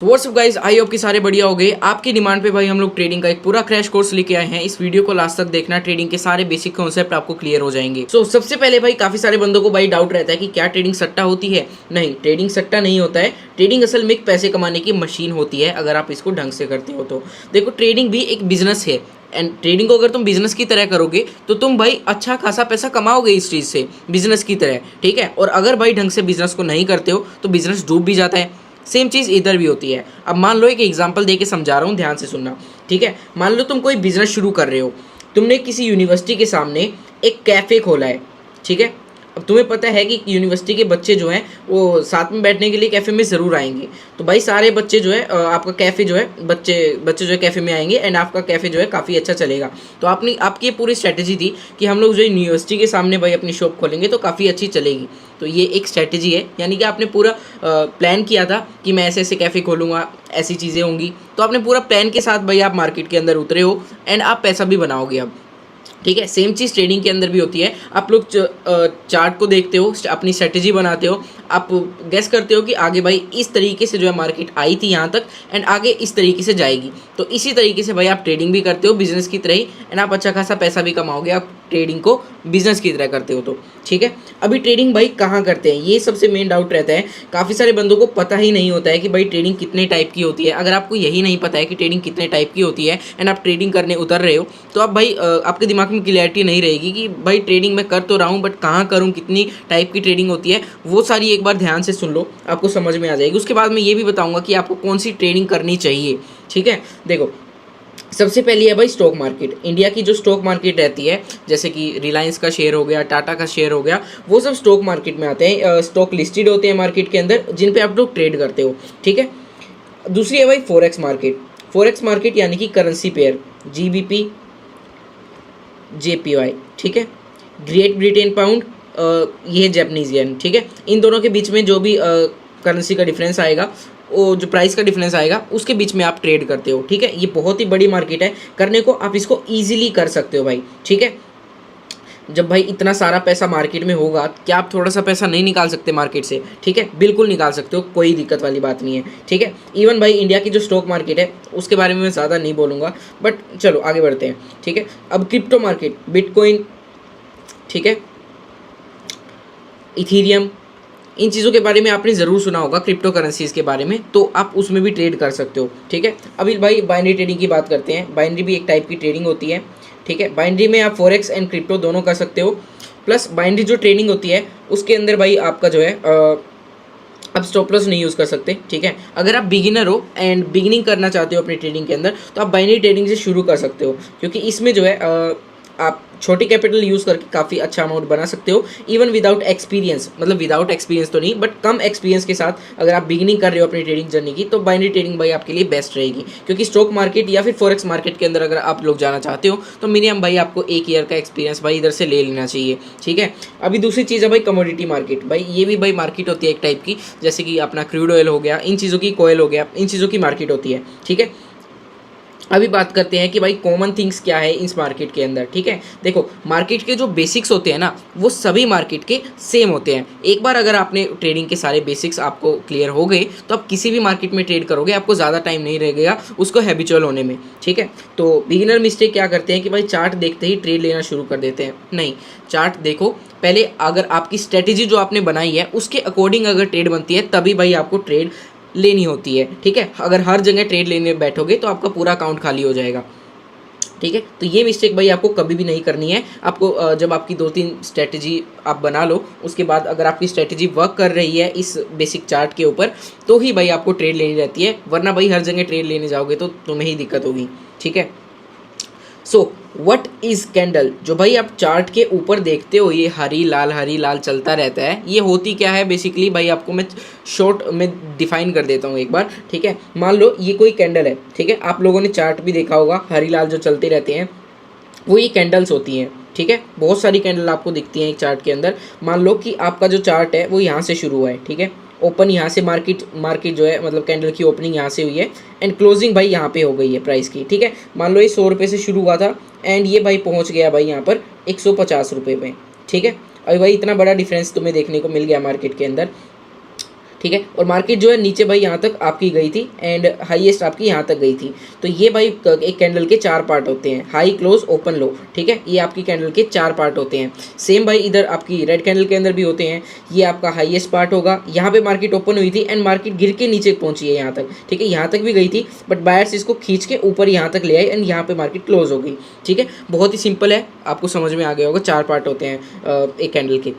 WhatsApp guys, I hope कि सारे बढ़िया हो गए। आपकी डिमांड पे भाई हम लोग ट्रेडिंग का एक पूरा क्रैश कोर्स लेके आए हैं। इस वीडियो को लास्ट तक देखना, ट्रेडिंग के सारे बेसिक कॉन्सेप्ट आपको क्लियर हो जाएंगे। सबसे पहले भाई काफी सारे बंदों को भाई डाउट रहता है कि क्या ट्रेडिंग सट्टा होती है। नहीं, ट्रेडिंग सट्टा नहीं होता है। ट्रेडिंग असल में एक पैसे कमाने की मशीन होती है, अगर आप इसको ढंग से करते हो तो। देखो, ट्रेडिंग भी एक बिजनेस है एंड ट्रेडिंग को अगर तुम बिजनेस की तरह करोगे तो तुम भाई अच्छा खासा पैसा कमाओगे इस चीज़ से, बिजनेस की तरह, ठीक है। और अगर भाई ढंग से बिजनेस को नहीं करते हो तो बिजनेस डूब भी जाता है। सेम चीज़ इधर भी होती है। अब मान लो एक एग्जांपल दे के समझा रहा हूँ, ध्यान से सुनना, ठीक है। मान लो तुम कोई बिजनेस शुरू कर रहे हो, तुमने किसी यूनिवर्सिटी के सामने एक कैफ़े खोला है, ठीक है। अब तुम्हें पता है कि यूनिवर्सिटी के बच्चे जो हैं वो साथ में बैठने के लिए कैफ़े में ज़रूर आएंगे। तो भाई सारे बच्चे जो है आपका कैफ़े जो है बच्चे बच्चे जो है कैफ़े में आएंगे एंड आपका कैफ़े जो है काफ़ी अच्छा चलेगा। तो आपकी ये पूरी स्ट्रैटेजी थी कि हम लोग जो यूनिवर्सिटी के सामने भाई अपनी शॉप खोलेंगे तो काफ़ी अच्छी चलेगी। तो ये एक स्ट्रैटेजी है, यानी कि आपने पूरा प्लान किया था कि मैं ऐसे ऐसे कैफ़े खोलूँगा, ऐसी चीज़ें होंगी। तो आपने पूरा प्लान के साथ भाई आप मार्केट के अंदर उतरे हो एंड आप पैसा भी बनाओगे अब, ठीक है। सेम चीज़ ट्रेडिंग के अंदर भी होती है। आप लोग चार्ट को देखते हो, अपनी स्ट्रेटेजी बनाते हो, आप गेस करते हो कि आगे भाई इस तरीके से जो है मार्केट आई थी यहाँ तक एंड आगे इस तरीके से जाएगी। तो इसी तरीके से भाई आप ट्रेडिंग भी करते हो बिजनेस की तरह ही एंड आप अच्छा खासा पैसा भी कमाओगे, आप ट्रेडिंग को बिजनेस की तरह करते हो तो, ठीक है। अभी ट्रेडिंग भाई कहाँ करते हैं, ये सबसे मेन डाउट रहता है। काफ़ी सारे बंदों को पता ही नहीं होता है कि भाई ट्रेडिंग कितने टाइप की होती है। अगर आपको यही नहीं पता है कि ट्रेडिंग कितने टाइप की होती है एंड आप ट्रेडिंग करने उतर रहे हो तो आप भाई आपके दिमाग में क्लियरिटी नहीं रहेगी कि भाई ट्रेडिंग मैं कर तो रहा हूँ बट कहाँ करूँ, कितनी टाइप की ट्रेडिंग होती है। वो सारी एक बार ध्यान से सुन लो, आपको समझ में आ जाएगी। उसके बाद मैं ये भी बताऊँगा कि आपको कौन सी ट्रेडिंग करनी चाहिए, ठीक है। देखो, सबसे पहली है भाई स्टॉक मार्केट। इंडिया की जो स्टॉक मार्केट रहती है, जैसे कि रिलायंस का शेयर हो गया, टाटा का शेयर हो गया, वो सब स्टॉक मार्केट में आते हैं। स्टॉक लिस्टेड होते हैं मार्केट के अंदर, जिन पे आप लोग ट्रेड करते हो, ठीक है। दूसरी है भाई फॉरेक्स मार्केट। फॉरेक्स मार्केट यानी कि करेंसी पेयर, GBP, JPY, ठीक है। ग्रेट ब्रिटेन पाउंड, ये है जापानीज येन, ठीक है। इन दोनों के बीच में जो भी करेंसी का डिफरेंस आएगा, वो जो प्राइस का डिफरेंस आएगा उसके बीच में आप ट्रेड करते हो, ठीक है। ये बहुत ही बड़ी मार्केट है, करने को आप इसको ईजिली कर सकते हो भाई, ठीक है। जब भाई इतना सारा पैसा मार्केट में होगा, क्या आप थोड़ा सा पैसा नहीं निकाल सकते मार्केट से, ठीक है। बिल्कुल निकाल सकते हो, कोई दिक्कत वाली बात नहीं है, ठीक है। इवन भाई इंडिया की जो स्टॉक मार्केट है उसके बारे में मैं ज़्यादा नहीं बोलूँगा, बट चलो आगे बढ़ते हैं, ठीक है। अब क्रिप्टो मार्केट, बिटकॉइन, ठीक है, इथीरियम, इन चीज़ों के बारे में आपने ज़रूर सुना होगा, क्रिप्टो करेंसीज़ के बारे में, तो आप उसमें भी ट्रेड कर सकते हो, ठीक है। अभी भाई बाइनरी ट्रेडिंग की बात करते हैं। बाइनरी भी एक टाइप की ट्रेडिंग होती है, ठीक है। बाइनरी में आप फॉरेक्स एंड क्रिप्टो दोनों कर सकते हो। प्लस बाइनरी जो ट्रेडिंग होती है उसके अंदर भाई आपका जो है आप स्टॉप लॉस नहीं यूज़ कर सकते, ठीक है। अगर आप बिगिनर हो एंड बिगिनिंग करना चाहते हो अपनी ट्रेडिंग के अंदर तो आप बाइनरी ट्रेडिंग से शुरू कर सकते हो, क्योंकि इसमें जो है आप छोटी कैपिटल यूज़ करके काफ़ी अच्छा अमाउंट बना सकते हो, इवन विदाउट एक्सपीरियंस। मतलब विदाउट एक्सपीरियंस तो नहीं, बट कम एक्सपीरियंस के साथ अगर आप बिगिनिंग कर रहे हो अपनी ट्रेडिंग जर्नी की तो बाइनरी ट्रेडिंग भाई आपके लिए बेस्ट रहेगी। क्योंकि स्टॉक मार्केट या फिर फॉरेक्स मार्केट के अंदर अगर आप लोग जाना चाहते हो तो मिनिमम भाई आपको 1 ईयर का एक्सपीरियंस भाई इधर से ले लेना चाहिए, ठीक है। अभी दूसरी चीज़ है भाई कमोडिटी मार्केट। भाई ये भी भाई मार्केट होती है एक टाइप की, जैसे कि अपना क्रूड ऑयल हो गया, इन चीज़ों की, कोयल हो गया, इन चीज़ों की मार्केट होती है, ठीक है। अभी बात करते हैं कि भाई कॉमन थिंग्स क्या है इस मार्केट के अंदर, ठीक है। देखो, मार्केट के जो बेसिक्स होते हैं ना वो सभी मार्केट के सेम होते हैं। एक बार अगर आपने ट्रेडिंग के सारे बेसिक्स आपको क्लियर हो गए तो आप किसी भी मार्केट में ट्रेड करोगे, आपको ज़्यादा टाइम नहीं रहेगा उसको हैबिचुअल होने में, ठीक है। तो बिगिनर मिस्टेक क्या करते हैं कि भाई चार्ट देखते ही ट्रेड लेना शुरू कर देते हैं। नहीं, चार्ट देखो पहले, अगर आपकी स्ट्रेटेजी जो आपने बनाई है उसके अकॉर्डिंग अगर ट्रेड बनती है तभी भाई आपको ट्रेड लेनी होती है, ठीक है। अगर हर जगह ट्रेड लेने बैठोगे तो आपका पूरा अकाउंट खाली हो जाएगा, ठीक है। तो ये मिस्टेक भाई आपको कभी भी नहीं करनी है। आपको जब आपकी 2-3 स्ट्रेटजी आप बना लो, उसके बाद अगर आपकी स्ट्रेटजी वर्क कर रही है इस बेसिक चार्ट के ऊपर तो ही भाई आपको ट्रेड लेनी रहती है, वरना भाई हर जगह ट्रेड लेने जाओगे तो तुम्हें ही दिक्कत होगी, ठीक है। सो व्हाट इज़ कैंडल, जो भाई आप चार्ट के ऊपर देखते हो ये हरी लाल चलता रहता है, ये होती क्या है बेसिकली भाई आपको मैं शॉर्ट में डिफाइन कर देता हूँ एक बार, ठीक है। मान लो ये कोई कैंडल है, ठीक है। आप लोगों ने चार्ट भी देखा होगा, हरी लाल जो चलते रहते हैं वो ये कैंडल्स होती हैं, ठीक है। बहुत सारी कैंडल आपको दिखती हैं एक चार्ट के अंदर। मान लो कि आपका जो चार्ट है वो यहाँ से शुरू हुआ है, ठीक है। ओपन यहाँ से मार्केट जो है, मतलब कैंडल की ओपनिंग यहाँ से हुई है एंड क्लोजिंग भाई यहाँ पे हो गई है प्राइस की, ठीक है। मान लो ये 100 रुपये से शुरू हुआ था एंड ये भाई पहुँच गया भाई यहाँ पर 150 रुपये पे, ठीक है। अभी भाई इतना बड़ा डिफरेंस तुम्हें देखने को मिल गया मार्केट के अंदर। ठीक है। और मार्केट जो है नीचे भाई यहाँ तक आपकी गई थी एंड हाईएस्ट आपकी यहाँ तक गई थी। तो ये भाई एक कैंडल के 4 पार्ट होते हैं, हाई, क्लोज, ओपन, लो, ठीक है। ये आपकी कैंडल के 4 पार्ट होते हैं। सेम भाई इधर आपकी रेड कैंडल के अंदर भी होते हैं। ये आपका हाईएस्ट पार्ट होगा, यहाँ पे मार्केट ओपन हुई थी एंड मार्केट गिर के नीचे पहुंची है यहाँ तक, ठीक है। यहाँ तक भी गई थी बट बायर्स इसको खींच के ऊपर यहाँ तक ले आए एंड यहाँ पे मार्केट क्लोज हो गई, ठीक है। बहुत ही सिंपल है, आपको समझ में आ गया होगा। 4 पार्ट होते हैं एक कैंडल के,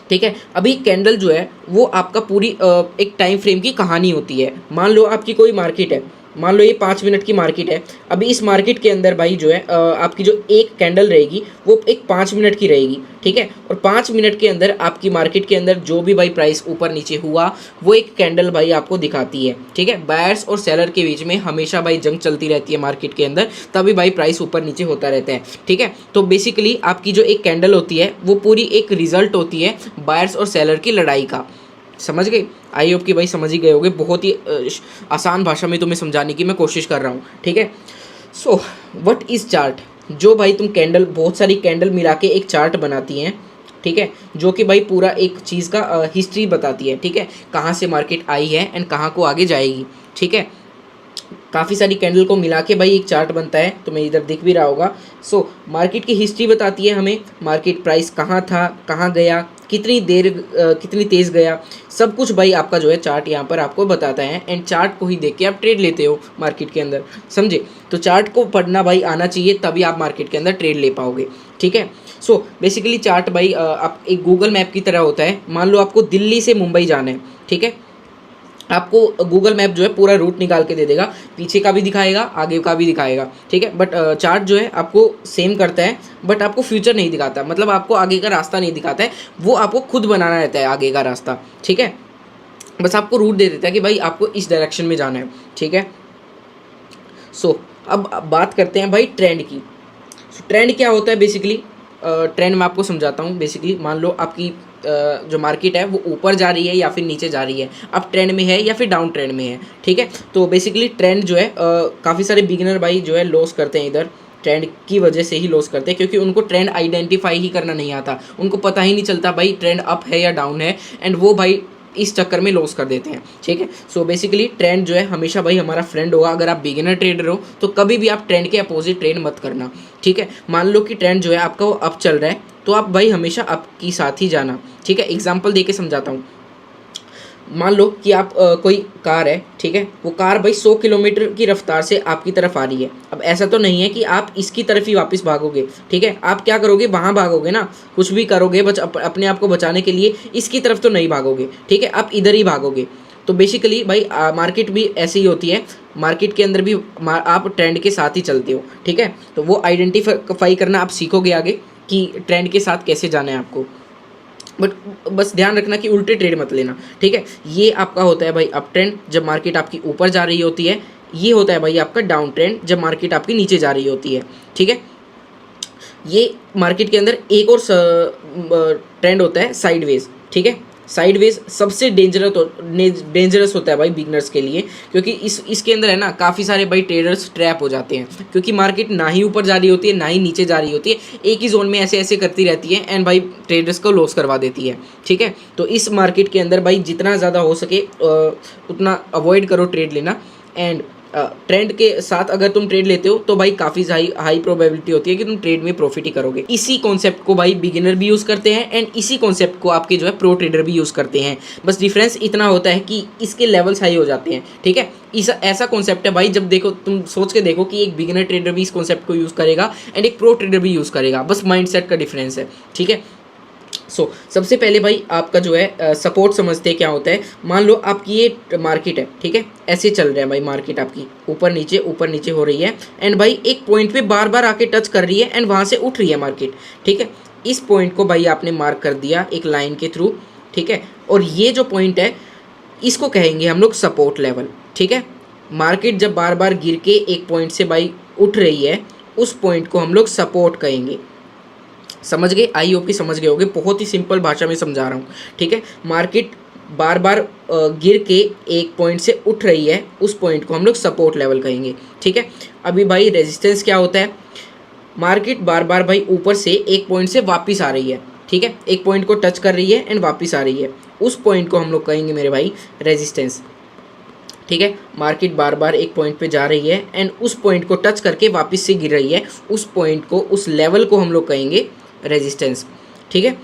ठीक है। अभी कैंडल जो है वो आपका पूरी एक टाइम फ्रेम की कहानी होती है। मान लो आपकी कोई मार्केट है, मान लो ये 5 मिनट की मार्केट है। अभी इस मार्केट के अंदर भाई जो है आपकी जो एक कैंडल रहेगी वो एक 5 मिनट की रहेगी, ठीक है। और 5 मिनट के अंदर आपकी मार्केट के अंदर जो भी भाई प्राइस ऊपर नीचे हुआ वो एक कैंडल भाई आपको दिखाती है, ठीक है। बायर्स और सेलर के बीच में हमेशा भाई जंग चलती रहती है मार्केट के अंदर, तभी भाई प्राइस ऊपर नीचे होता रहता है, ठीक है। तो बेसिकली आपकी जो एक कैंडल होती है वो पूरी एक रिजल्ट होती है बायर्स और सेलर की लड़ाई का। समझ गए? आई होप कि भाई समझ ही गए होगे। बहुत ही आसान भाषा में तुम्हें समझाने की मैं कोशिश कर रहा हूँ, ठीक है। So what is chart? जो भाई तुम कैंडल, बहुत सारी कैंडल मिला के एक चार्ट बनाती हैं, ठीक है, जो कि भाई पूरा एक चीज़ का हिस्ट्री बताती है, ठीक है, कहाँ से मार्केट आई है एंड कहाँ को आगे जाएगी, ठीक है। काफ़ी सारी कैंडल को मिला के भाई एक चार्ट बनता है, तुम्हें इधर दिख भी रहा होगा। सो मार्केट की हिस्ट्री बताती है हमें, मार्केट प्राइस कहाँ था, कहाँ गया, कितनी देर कितनी तेज़ गया, सब कुछ भाई आपका जो है चार्ट यहाँ पर आपको बताता है। एंड चार्ट को ही देख के आप ट्रेड लेते हो मार्केट के अंदर, समझे? तो चार्ट को पढ़ना भाई आना चाहिए, तभी आप मार्केट के अंदर ट्रेड ले पाओगे, ठीक है। सो बेसिकली चार्ट भाई आप एक गूगल मैप की तरह होता है। मान लो आपको दिल्ली से मुंबई जाना है, ठीक है, आपको गूगल मैप जो है पूरा रूट निकाल के दे देगा, पीछे का भी दिखाएगा, आगे का भी दिखाएगा, ठीक है। बट चार्ट जो है आपको सेम करता है बट आपको फ्यूचर नहीं दिखाता, मतलब आपको आगे का रास्ता नहीं दिखाता है, वो आपको खुद बनाना रहता है आगे का रास्ता, ठीक है। बस आपको रूट दे देता है कि भाई आपको इस डायरेक्शन में जाना है, ठीक है। सो अब बात करते हैं भाई ट्रेंड की। ट्रेंड क्या होता है बेसिकली? ट्रेंड मैं आपको समझाता हूँ। बेसिकली मान लो आपकी जो मार्केट है वो ऊपर जा रही है या फिर नीचे जा रही है, अप ट्रेंड में है या फिर डाउन ट्रेंड में है, ठीक है। तो बेसिकली ट्रेंड जो है काफ़ी सारे बिगिनर भाई जो है लॉस करते हैं इधर, ट्रेंड की वजह से ही लॉस करते हैं, क्योंकि उनको ट्रेंड आइडेंटिफाई ही करना नहीं आता, उनको पता ही नहीं चलता भाई ट्रेंड अप है या डाउन है, एंड वो भाई इस चक्कर में लॉस कर देते हैं, ठीक है। सो बेसिकली ट्रेंड जो है हमेशा भाई हमारा फ्रेंड होगा। अगर आप बिगिनर ट्रेडर हो तो कभी भी आप ट्रेंड के अपोजिट ट्रेड मत करना, ठीक है। मान लो कि ट्रेंड जो है आपका वो अप चल रहा है तो आप भाई हमेशा अप की साथ ही जाना, ठीक है। एग्जाम्पल दे के समझाता हूँ। मान लो कि आप कोई कार है, ठीक है, वो कार भाई 100 किलोमीटर की रफ्तार से आपकी तरफ आ रही है। अब ऐसा तो नहीं है कि आप इसकी तरफ ही वापस भागोगे, ठीक है। आप क्या करोगे, वहाँ भागोगे ना, कुछ भी करोगे बस अपने आप को बचाने के लिए, इसकी तरफ तो नहीं भागोगे, ठीक है, आप इधर ही भागोगे। तो बेसिकली भाई मार्केट भी ऐसी ही होती है, मार्केट के अंदर भी आप ट्रेंड के साथ ही चलते हो, ठीक है। तो वो आइडेंटिफाई करना आप सीखोगे आगे कि ट्रेंड के साथ कैसे जाना है आपको। बट बस ध्यान रखना कि उल्टे ट्रेड मत लेना, ठीक है। ये आपका होता है भाई अप ट्रेंड, जब मार्केट आपकी ऊपर जा रही होती है। ये होता है भाई आपका डाउन ट्रेंड, जब मार्केट आपकी नीचे जा रही होती है, ठीक है। ये मार्केट के अंदर एक और ट्रेंड होता है साइडवेज, ठीक है। साइडवेज सबसे डेंजरस होता है भाई बिगनर्स के लिए, क्योंकि इसके अंदर है ना काफ़ी सारे भाई ट्रेडर्स ट्रैप हो जाते हैं, क्योंकि मार्केट ना ही ऊपर जा रही होती है ना ही नीचे जा रही होती है, एक ही जोन में ऐसे ऐसे करती रहती है एंड भाई ट्रेडर्स को लॉस करवा देती है, ठीक है। तो इस मार्केट के अंदर भाई जितना ज़्यादा हो सके उतना अवॉइड करो ट्रेड लेना। एंड ट्रेंड के साथ अगर तुम ट्रेड लेते हो तो भाई काफ़ी हाई प्रोबेबिलिटी होती है कि तुम ट्रेड में प्रॉफिट ही करोगे। इसी कॉन्सेप्ट को भाई बिगिनर भी यूज़ करते हैं एंड इसी कॉन्सेप्ट को आपके जो है प्रो ट्रेडर भी यूज़ करते हैं। बस डिफरेंस इतना होता है कि इसके लेवल्स हाई हो जाते हैं, ठीक है। ऐसा कॉन्सेप्ट है भाई, जब देखो तुम सोच के देखो कि एक बिगिनर ट्रेडर भी इस कॉन्सेप्ट को यूज़ करेगा एंड एक प्रो ट्रेडर भी यूज़ करेगा, बस माइंडसेट का डिफरेंस है, ठीक है। सबसे पहले भाई आपका जो है सपोर्ट समझते हैं क्या होता है। मान लो आपकी ये मार्केट है, ठीक है, ऐसे चल रहा है भाई, मार्केट आपकी ऊपर नीचे हो रही है एंड भाई एक पॉइंट पे बार बार आके टच कर रही है एंड वहाँ से उठ रही है मार्केट, ठीक है। इस पॉइंट को भाई आपने मार्क कर दिया एक लाइन के थ्रू, ठीक है। और ये जो पॉइंट है इसको कहेंगे हम लोग सपोर्ट लेवल, ठीक है। मार्केट जब बार बार गिर के एक पॉइंट से भाई उठ रही है, उस पॉइंट को हम लोग सपोर्ट कहेंगे। समझ गए? आई होप कि समझ गए होगे, बहुत ही सिंपल भाषा में समझा रहा हूँ, ठीक है। मार्केट बार बार गिर के एक पॉइंट से उठ रही है, उस पॉइंट को हम लोग सपोर्ट लेवल कहेंगे, ठीक है। अभी भाई रेजिस्टेंस क्या होता है, मार्केट बार बार भाई ऊपर से एक पॉइंट से वापस आ रही है, ठीक है, एक पॉइंट को टच कर रही है एंड वापस आ रही है, उस पॉइंट को हम लोग कहेंगे मेरे भाई रेजिस्टेंस। ठीक है, मार्केट बार बार एक पॉइंट पे जा रही है एंड उस पॉइंट को टच करके वापस से गिर रही है, उस पॉइंट को, उस लेवल को हम लोग कहेंगे रेजिस्टेंस। ठीक है,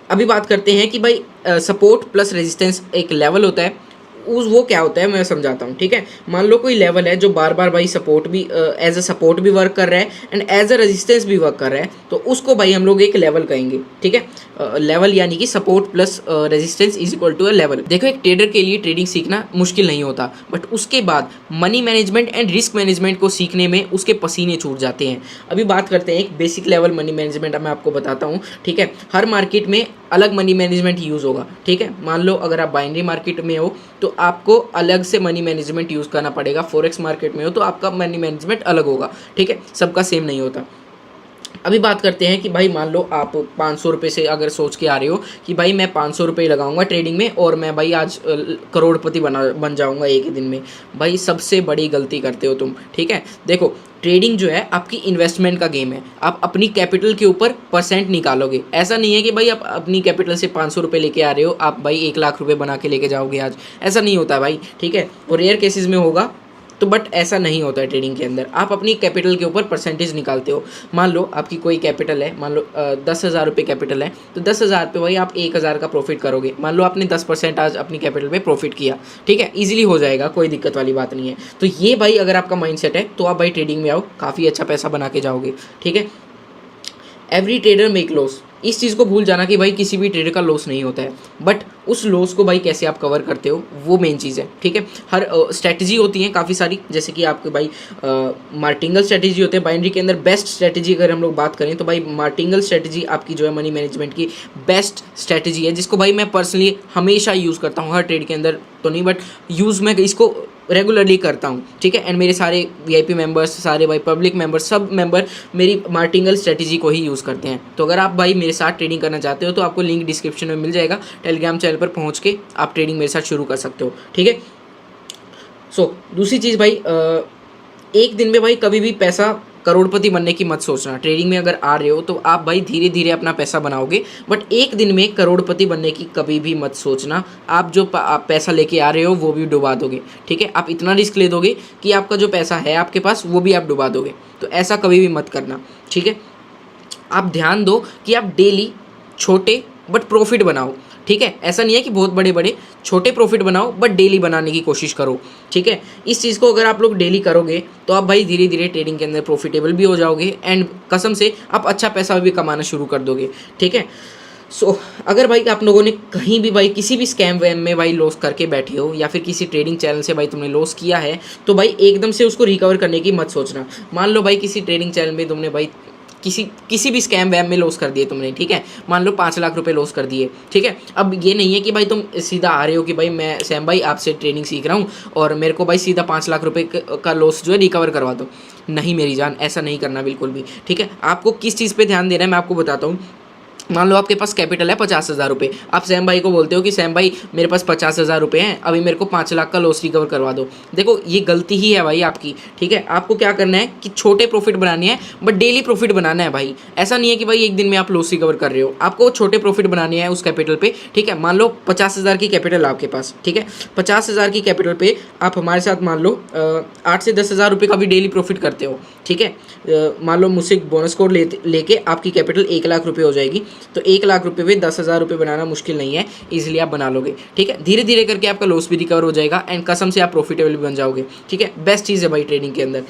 अभी बात करते हैं कि भाई सपोर्ट प्लस रेजिस्टेंस एक लेवल होता है, उस वो क्या होता है मैं समझाता हूँ। ठीक है, मान लो कोई लेवल है जो बार बार भाई सपोर्ट भी एज अ सपोर्ट भी वर्क कर रहा है एंड एज अ रेजिस्टेंस भी वर्क कर रहा है, तो उसको भाई हम लोग एक लेवल कहेंगे। ठीक है, लेवल यानी कि support plus resistance is equal to a level. देखो, एक ट्रेडर के लिए ट्रेडिंग सीखना मुश्किल नहीं होता, बट उसके बाद money management and risk management को सीखने में उसके पसीने छूट जाते हैं। अभी बात करते हैं एक बेसिक लेवल मनी मैनेजमेंट, मैं आपको बताता हूँ। ठीक है, हर मार्केट में अलग मनी मैनेजमेंट यूज़ होगा। ठीक है, मान लो अगर आप बाइनरी मार्केट में हो तो आपको अलग से मनी मैनेजमेंट यूज़ करना पड़ेगा, फॉरेक्स मार्केट में हो तो आपका मनी मैनेजमेंट अलग होगा। ठीक है, सबका सेम नहीं होता। अभी बात करते हैं कि भाई मान लो आप 500 रुपये से अगर सोच के आ रहे हो कि भाई मैं 500 रुपये लगाऊंगा ट्रेडिंग में और मैं भाई आज करोड़पति बन जाऊंगा एक ही दिन में। भाई सबसे बड़ी गलती करते हो तुम। ठीक है, देखो, ट्रेडिंग जो है आपकी इन्वेस्टमेंट का गेम है, आप अपनी कैपिटल के ऊपर परसेंट निकालोगे। ऐसा नहीं है कि भाई आप अपनी कैपिटल से 500 रुपये लेके आ रहे हो, आप भाई 1 लाख रुपये बना के लेके जाओगे आज, ऐसा नहीं होता भाई। ठीक है, और रेयर केसेस में होगा तो, बट ऐसा नहीं होता है ट्रेडिंग के अंदर। आप अपनी कैपिटल के ऊपर परसेंटेज निकालते हो। मान लो आपकी कोई कैपिटल है, मान लो 10,000 रुपये कैपिटल है, तो 10,000 पे भाई आप 1,000 का प्रॉफिट करोगे। मान लो आपने 10% आज अपनी कैपिटल पे प्रॉफिट किया। ठीक है, इजीली हो जाएगा, कोई दिक्कत वाली बात नहीं है। तो ये भाई अगर आपका माइंडसेट है तो आप भाई ट्रेडिंग में आओ, काफ़ी अच्छा पैसा बना के जाओगे। ठीक है, एवरी ट्रेडर मेक लॉस, इस चीज़ को भूल जाना कि भाई किसी भी ट्रेडर का लॉस नहीं होता है, बट उस लॉस को भाई कैसे आप कवर करते हो वो मेन चीज़ है। ठीक है, हर स्ट्रैटेजी होती है काफ़ी सारी, जैसे कि आपके भाई मार्टिंगल स्ट्रैटेजी होते हैं बाइनरी के अंदर। बेस्ट स्ट्रैटेजी अगर हम लोग बात करें तो भाई मार्टिंगल स्ट्रैटेजी आपकी जो है मनी मैनेजमेंट की बेस्ट स्ट्रैटेजी है, जिसको भाई मैं पर्सनली हमेशा यूज़ करता हूँ। हर ट्रेड के अंदर तो नहीं, बट यूज़ मैं इसको रेगुलरली करता हूँ। ठीक है, एंड मेरे सारे VIP मेंबर्स, सारे भाई पब्लिक मेंबर्स, सब मेंबर मेरी मार्टिंगल स्ट्रेटजी को ही यूज़ करते हैं। तो अगर आप भाई मेरे साथ ट्रेडिंग करना चाहते हो तो आपको लिंक डिस्क्रिप्शन में मिल जाएगा, टेलीग्राम चैनल पर पहुँच के आप ट्रेडिंग मेरे साथ शुरू कर सकते हो। ठीक है, सो दूसरी चीज़ भाई, एक दिन में भाई कभी भी पैसा करोड़पति बनने की मत सोचना। ट्रेडिंग में अगर आ रहे हो तो आप भाई धीरे धीरे अपना पैसा बनाओगे, बट एक दिन में करोड़पति बनने की कभी भी मत सोचना। आप जो आप पैसा लेके आ रहे हो वो भी डुबा दोगे। ठीक है, आप इतना रिस्क ले दोगे कि आपका जो पैसा है आपके पास वो भी आप डुबा दोगे। तो ऐसा कभी भी मत करना। ठीक है, आप ध्यान दो कि आप डेली छोटे बट प्रॉफिट बनाओ। ठीक है, ऐसा नहीं है कि बहुत बड़े बड़े, छोटे प्रॉफिट बनाओ बट डेली बनाने की कोशिश करो। ठीक है, इस चीज़ को अगर आप लोग डेली करोगे तो आप भाई धीरे धीरे ट्रेडिंग के अंदर प्रॉफिटेबल भी हो जाओगे एंड कसम से आप अच्छा पैसा भी कमाना शुरू कर दोगे। ठीक है, सो अगर भाई आप लोगों ने कहीं भी भाई किसी भी स्कैम वैम में भाई लॉस करके बैठे हो या फिर किसी ट्रेडिंग चैनल से भाई तुमने लॉस किया है तो भाई एकदम से उसको रिकवर करने की मत सोचना। मान लो भाई किसी ट्रेडिंग चैनल में तुमने भाई किसी भी स्कैम वैम में लॉस कर दिए तुमने। ठीक है, मान लो 5 लाख रुपए लॉस कर दिए। ठीक है, अब ये नहीं है कि भाई तुम सीधा आ रहे हो कि भाई मैं सैम भाई आपसे ट्रेनिंग सीख रहा हूँ और मेरे को भाई सीधा 5 लाख रुपए का लॉस जो है रिकवर करवा दो। नहीं मेरी जान, ऐसा नहीं करना बिल्कुल भी। ठीक है, आपको किस चीज़ पे ध्यान देना है मैं आपको बताता हूँ। मान लो आपके पास कैपिटल है 50,000 रुपये, आप सैम भाई को बोलते हो कि सैम भाई मेरे पास 50,000 रुपये हैं, अभी मेरे को 5 लाख का लॉस रिकवर करवा दो। देखो ये गलती ही है भाई आपकी। ठीक है, आपको क्या करना है कि छोटे प्रॉफिट बनाने हैं बट डेली प्रॉफिट बनाना है भाई। ऐसा नहीं है कि भाई एक दिन में आप लॉस रिकवर कर रहे हो, आपको छोटे प्रॉफिट बनाने हैं उस कैपिटल पे। ठीक है, मान लो 50,000 की कैपिटल आपके पास। ठीक है, 50,000 की कैपिटल पे आप हमारे साथ मान लो 8 से 10,000 रुपये का भी डेली प्रॉफिट करते हो। ठीक है, मान लो मुझसे बोनस कोड लेके आपकी कैपिटल 1 लाख रुपये हो जाएगी, तो 1 लाख रुपये पे 10,000 रुपये बनाना मुश्किल नहीं है, इजीली आप बना लोगे। ठीक है, धीरे धीरे करके आपका लॉस भी रिकवर हो जाएगा एंड कसम से आप प्रॉफिटेबल भी बन जाओगे। ठीक है, बेस्ट चीज़ है भाई ट्रेडिंग के अंदर।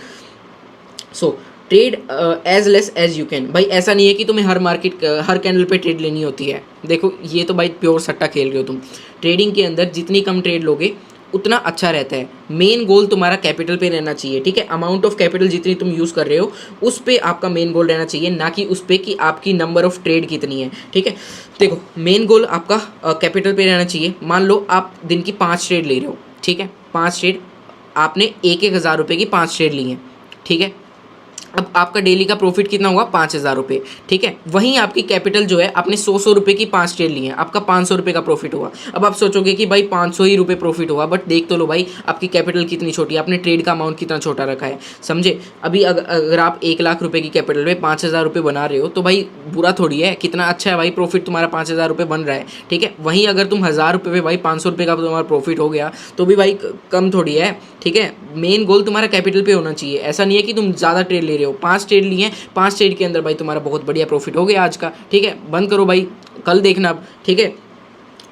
So trade as less as you can. भाई ऐसा नहीं है कि तुम्हें हर कैंडल पे ट्रेड लेनी होती है। देखो ये तो भाई प्योर सट्टा खेल रहे हो तुम। ट्रेडिंग के अंदर जितनी कम ट्रेड लोगे उतना अच्छा रहता है। मेन गोल तुम्हारा कैपिटल पे रहना चाहिए। ठीक है, अमाउंट ऑफ कैपिटल जितनी तुम यूज़ कर रहे हो उस पे आपका मेन गोल रहना चाहिए, ना कि उस पे कि आपकी नंबर ऑफ ट्रेड कितनी है। ठीक है, देखो मेन गोल आपका कैपिटल पे रहना चाहिए। मान लो आप दिन की 5 ट्रेड ले रहे हो। ठीक है, 5 ट्रेड आपने 1,000 रुपये की 5 ट्रेड ली हैं। ठीक है, अब आपका डेली का प्रॉफिट कितना हुआ 5,000 रुपये, ठीक है। वहीं आपकी कैपिटल जो है आपने 100 रुपये की 5 ट्रेड ली है, आपका 500 रुपये का प्रॉफिट हुआ। अब आप सोचोगे कि भाई 500 ही रुपये प्रॉफिट हुआ, बट देख तो लो भाई आपकी कैपिटल कितनी छोटी है, आपने ट्रेड का अमाउंट कितना छोटा रखा है, समझे। अभी अगर आप 1,00,000 रुपये की कैपिटल में 5,000 रुपये बना रहे हो तो भाई बुरा थोड़ी है, कितना अच्छा है भाई, प्रॉफिट तुम्हारा 5,000 रुपये बन रहा है, ठीक है। वहीं अगर तुम 1,000 रुपये पे भाई 500 रुपये का तुम्हारा प्रॉफिट हो गया तो भी भाई कम थोड़ी है, ठीक है। मेन गोल तुम्हारा कैपिटल पे होना चाहिए, ऐसा नहीं है कि तुम ज़्यादा ट्रेड ले रहे हो। 5 ट्रेड लिए, 5 ट्रेड के अंदर भाई तुम्हारा बहुत बढ़िया प्रॉफिट हो गया आज का, ठीक है। बंद करो भाई, कल देखना अब, ठीक है।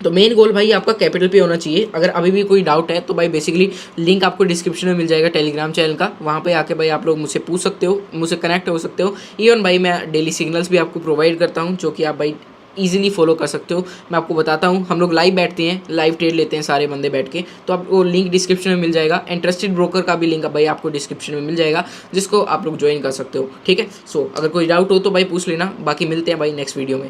तो मेन गोल भाई आपका कैपिटल पे होना चाहिए। अगर अभी भी कोई डाउट है तो भाई बेसिकली लिंक आपको डिस्क्रिप्शन में मिल जाएगा टेलीग्राम चैनल का, वहाँ पे आके भाई आप लोग मुझसे पूछ सकते हो, मुझसे कनेक्ट हो सकते हो। इवन भाई मैं डेली सिग्नल्स भी आपको प्रोवाइड करता हूँ जो कि आप भाई ईजिली फॉलो कर सकते हो। मैं आपको बताता हूँ, हम लोग लाइव बैठते हैं, लाइव ट्रेड लेते हैं सारे बंदे बैठ के, तो आपको लिंक डिस्क्रिप्शन में मिल जाएगा। इंटरेस्टेड ब्रोकर का भी लिंक भाई आपको डिस्क्रिप्शन में मिल जाएगा, जिसको आप लोग ज्वाइन कर सकते हो, ठीक है। सो अगर कोई डाउट हो तो भाई पूछ लेना, बाकी मिलते हैं भाई नेक्स्ट वीडियो में।